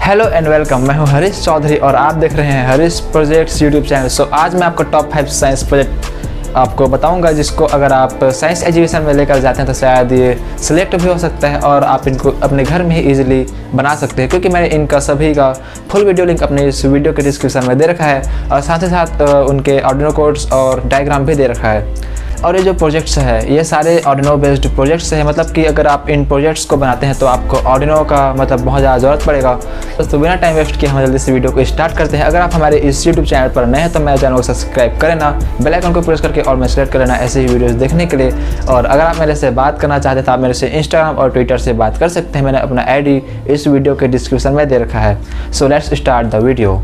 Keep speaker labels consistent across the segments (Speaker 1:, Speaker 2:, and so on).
Speaker 1: Hello and welcome. मैं हूं हरीश चौधरी और आप देख रहे हैं हरीश प्रोजेक्ट्स यूट्यूब चैनल। सो आज मैं आपको टॉप 5 साइंस प्रोजेक्ट आपको बताऊंगा, जिसको अगर आप साइंस एजुकेशन में लेकर जाते हैं तो शायद ये सिलेक्ट भी हो सकता है और आप इनको अपने घर में ही ईजिली बना सकते हैं, क्योंकि मैंने इनका सभी का फुल वीडियो लिंक अपने इस वीडियो के डिस्क्रिप्शन में दे रखा है और साथ ही साथ उनके आर्डिनो कोड्स और डायग्राम भी दे रखा है। और ये जो प्रोजेक्ट्स है ये सारे आर्डिनो बेस्ड प्रोजेक्ट्स हैं, मतलब कि अगर आप इन प्रोजेक्ट्स को बनाते हैं तो आपको आर्डिनो का मतलब बहुत ज़्यादा ज़रूरत पड़ेगा। तो बिना टाइम वेस्ट किए हम जल्दी से वीडियो को स्टार्ट करते हैं। अगर आप हमारे इस यूट्यूब चैनल पर नए हैं तो मेरे चैनल को सब्सक्राइब कर लेना, बेल आइकन को प्रेस करके और में सेलेक्ट कर लेना ऐसे ही वीडियोज़ देखने के लिए। और अगर आप मेरे से बात करना चाहते हैं तो आप मेरे से इंस्टाग्राम और ट्विटर से बात कर सकते हैं। मैंने अपना ID इस वीडियो के डिस्क्रिप्शन में दे रखा है। So let's start the video.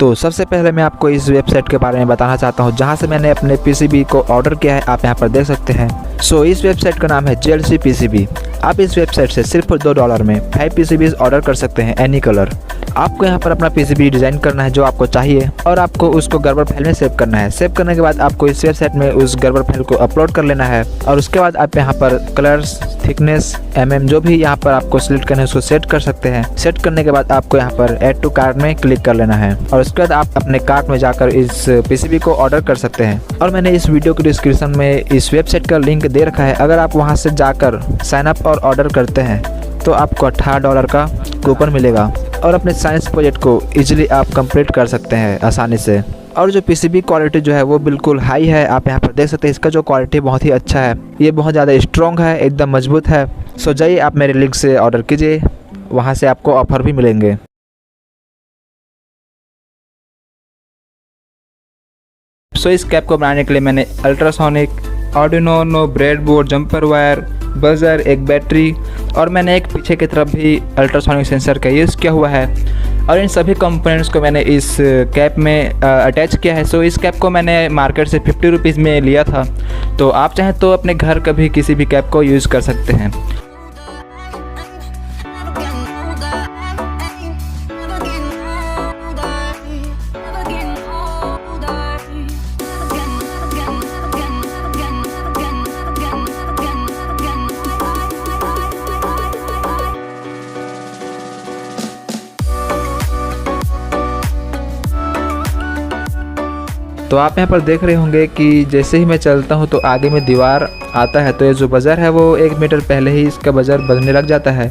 Speaker 1: तो सबसे पहले मैं आपको इस वेबसाइट के बारे में बताना चाहता हूं, जहां से मैंने अपने PCB को ऑर्डर किया है। आप यहां पर देख सकते हैं। सो इस वेबसाइट का नाम है JLC PCB। आप इस वेबसाइट से सिर्फ $2 में 5 PCBs ऑर्डर कर सकते हैं, एनी कलर। आपको यहाँ पर अपना PCB डिज़ाइन करना है जो आपको चाहिए और आपको उसको गर्बर फाइल में सेव करना है। सेव करने के बाद आपको इस वेबसाइट में उस गर्बर फाइल को अपलोड कर लेना है और उसके बाद आप यहाँ पर कलर्स, थिकनेस, जो भी यहाँ पर आपको सिलेक्ट करना है उसको सेट कर सकते हैं। सेट करने के बाद आपको यहाँ पर ऐड टू कार्ट में क्लिक कर लेना है और उसके बाद आप अपने कार्ट में जाकर इस PCB को ऑर्डर कर सकते हैं। और मैंने इस वीडियो के डिस्क्रिप्शन में इस वेबसाइट का लिंक दे रखा है। अगर आप वहाँ से जाकर साइन अप और ऑर्डर करते हैं तो आपको $18 का कूपन मिलेगा और अपने साइंस प्रोजेक्ट को इजीली आप कंप्लीट कर सकते हैं आसानी से। और जो PCB क्वालिटी जो है वो बिल्कुल हाई है। आप यहाँ पर देख सकते हैं इसका जो क्वालिटी बहुत ही अच्छा है, ये बहुत ज़्यादा स्ट्रॉन्ग है, एकदम मजबूत है। सो जाइए आप मेरे लिंक से ऑर्डर कीजिए, वहाँ से आपको ऑफर भी मिलेंगे। सो इस कैप को बनाने के लिए मैंने अल्ट्रासोनिक, आर्डिनो उनो, ब्रेडबोर्ड, जंपर वायर, बजर, एक बैटरी और मैंने एक पीछे की तरफ भी अल्ट्रासोनिक सेंसर का यूज़ किया हुआ है और इन सभी कंपोनेंट्स को मैंने इस कैप में अटैच किया है। सो इस कैप को मैंने मार्केट से 50 रुपीज़ में लिया था। तो आप चाहें तो अपने घर कभी किसी भी कैप को यूज़ कर सकते हैं। तो आप यहाँ पर देख रहे होंगे कि जैसे ही मैं चलता हूँ तो आगे में दीवार आता है, तो ये जो बजर है वो 1 मीटर पहले ही इसका बजर बजने लग जाता है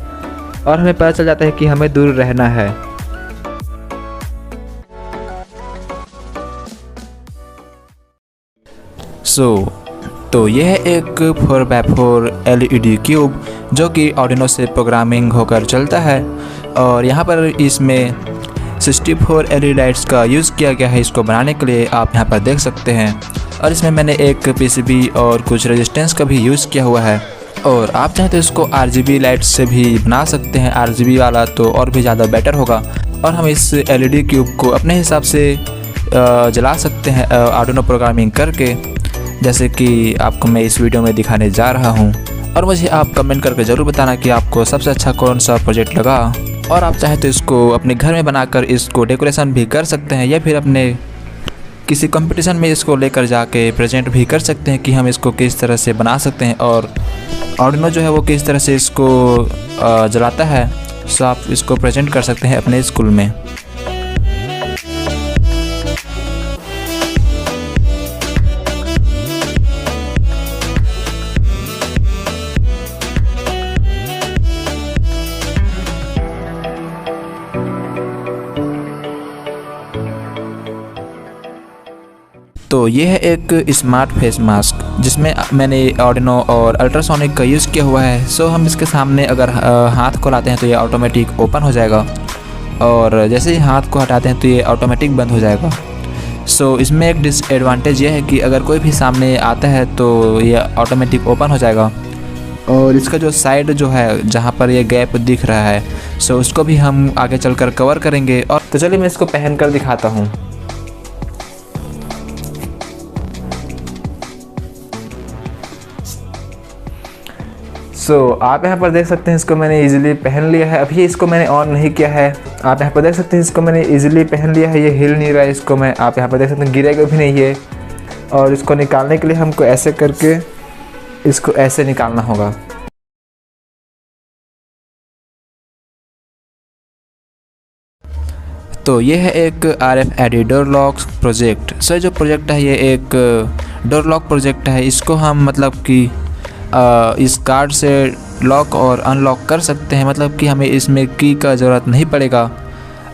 Speaker 1: और हमें पता चल जाता है कि हमें दूर रहना है। तो यह है एक 4x4 LED क्यूब जो कि आर्डिनो से प्रोग्रामिंग होकर चलता है और यहाँ पर इसमें 64 LED लाइट्स का यूज़ किया गया है इसको बनाने के लिए। आप यहाँ पर देख सकते हैं और इसमें मैंने एक PCB और कुछ रेजिस्टेंस का भी यूज़ किया हुआ है। और आप चाहें तो इसको RGB लाइट से भी बना सकते हैं, RGB वाला तो और भी ज़्यादा बेटर होगा। और हम इस LED क्यूब को अपने हिसाब से जला सकते हैं आर्डिनो प्रोग्रामिंग करके, जैसे कि आपको मैं इस वीडियो में दिखाने जा रहा हूँ। और मुझे आप कमेंट करके ज़रूर बताना कि आपको सबसे अच्छा कौन सा प्रोजेक्ट लगा। और आप चाहे तो इसको अपने घर में बनाकर इसको डेकोरेशन भी कर सकते हैं या फिर अपने किसी कंपटीशन में इसको लेकर जाके प्रेजेंट भी कर सकते हैं कि हम इसको किस तरह से बना सकते हैं और आर्डिनो जो है वो किस तरह से इसको जलाता है। सो आप इसको प्रेजेंट कर सकते हैं अपने स्कूल में। तो ये है एक स्मार्ट फेस मास्क जिसमें मैंने आर्डिनो और अल्ट्रासोनिक का यूज़ किया हुआ है। सो हम इसके सामने अगर हाथ को लाते हैं तो ये ऑटोमेटिक ओपन हो जाएगा और जैसे ही हाथ को हटाते हैं तो ये ऑटोमेटिक बंद हो जाएगा। सो इसमें एक डिसएडवांटेज ये है कि अगर कोई भी सामने आता है तो ये ऑटोमेटिक ओपन हो जाएगा और इसका जो साइड जो है जहाँ पर ये गैप दिख रहा है सो उसको भी हम आगे चलकर कवर करेंगे। और तो चलिए मैं इसको पहन कर दिखाता हूँ। आप यहाँ पर देख सकते हैं इसको मैंने इजीली पहन लिया है। अभी इसको मैंने ऑन नहीं किया है। आप यहाँ पर देख सकते हैं इसको मैंने इजीली पहन लिया है, ये हिल नहीं रहा है इसको मैं। आप यहाँ पर देख सकते हैं गिरेगा भी नहीं ये। और इसको निकालने के लिए हमको ऐसे करके इसको ऐसे निकालना होगा। तो ये है एक RFID door lock project. Sir जो प्रोजेक्ट है ये एक डोर लॉक प्रोजेक्ट है। इसको हम मतलब कि इस कार्ड से लॉक और अनलॉक कर सकते हैं, मतलब कि हमें इसमें की का ज़रूरत नहीं पड़ेगा,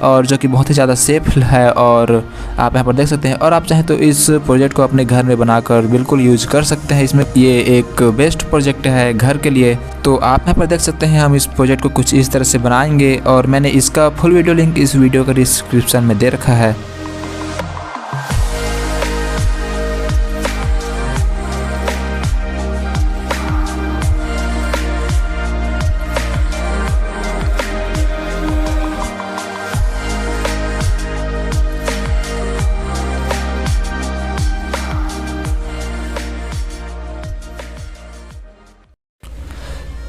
Speaker 1: और जो कि बहुत ही ज़्यादा सेफ है। और आप यहाँ पर देख सकते हैं, और आप चाहें तो इस प्रोजेक्ट को अपने घर में बनाकर बिल्कुल यूज कर सकते हैं। इसमें ये एक बेस्ट प्रोजेक्ट है घर के लिए। तो आप यहाँ पर देख सकते हैं हम इस प्रोजेक्ट को कुछ इस तरह से बनाएंगे, और मैंने इसका फुल वीडियो लिंक इस वीडियो का डिस्क्रिप्शन में दे रखा है।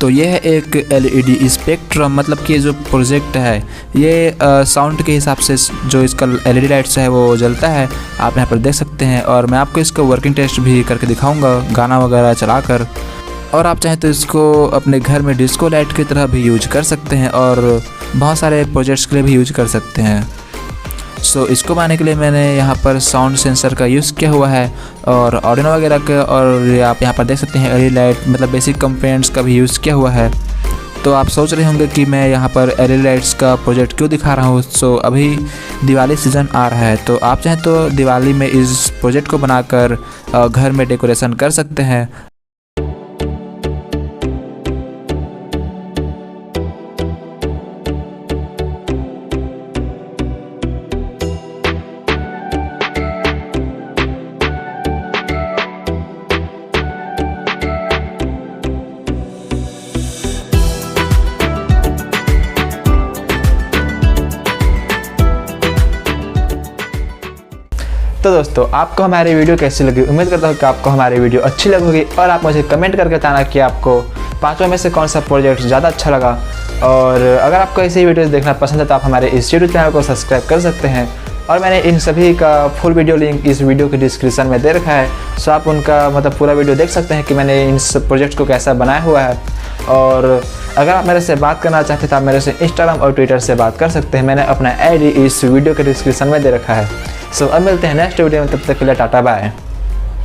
Speaker 1: तो यह है एक LED स्पेक्ट्रम, मतलब कि ये जो प्रोजेक्ट है ये साउंड के हिसाब से जो इसका LED लाइट्स है वो जलता है, आप यहाँ पर देख सकते हैं। और मैं आपको इसका वर्किंग टेस्ट भी करके दिखाऊंगा गाना वगैरह चलाकर। और आप चाहें तो इसको अपने घर में डिस्को लाइट की तरह भी यूज कर सकते हैं, और बहुत सारे प्रोजेक्ट्स के लिए भी यूज कर सकते हैं। सो इसको बनाने के लिए मैंने यहाँ पर साउंड सेंसर का यूज़ किया हुआ है, और ऑर्डिनो वगैरह का, और आप यहाँ पर देख सकते हैं LED लाइट मतलब बेसिक कंपोनेंट्स का भी यूज़ किया हुआ है। तो आप सोच रहे होंगे कि मैं यहाँ पर LED लाइट्स का प्रोजेक्ट क्यों दिखा रहा हूँ। सो अभी दिवाली सीज़न आ रहा है, तो आप चाहें तो दिवाली में इस प्रोजेक्ट को बनाकर घर में डेकोरेशन कर सकते हैं। तो दोस्तों आपको हमारी वीडियो कैसी लगी, उम्मीद करता हूँ कि आपको हमारी वीडियो अच्छी लगेगी, और आप मुझे कमेंट करके बताना कि आपको पांचों में से कौन सा प्रोजेक्ट ज़्यादा अच्छा लगा। और अगर आपको ऐसी वीडियोस देखना पसंद है तो आप हमारे इस यूट्यूब चैनल को सब्सक्राइब कर सकते हैं, और मैंने इन सभी का फुल वीडियो लिंक इस वीडियो के डिस्क्रिप्शन में दे रखा है। सो आप उनका मतलब पूरा वीडियो देख सकते हैं कि मैंने इन प्रोजेक्ट को कैसा बनाया हुआ है। और अगर आप मेरे से बात करना चाहते हैं तो आप मेरे से इंस्टाग्राम और ट्विटर से बात कर सकते हैं। मैंने अपना ID इस वीडियो के डिस्क्रिप्शन में दे रखा है। सो अब मिलते हैं नेक्स्ट वीडियो में, तब तक के लिए टाटा बाय।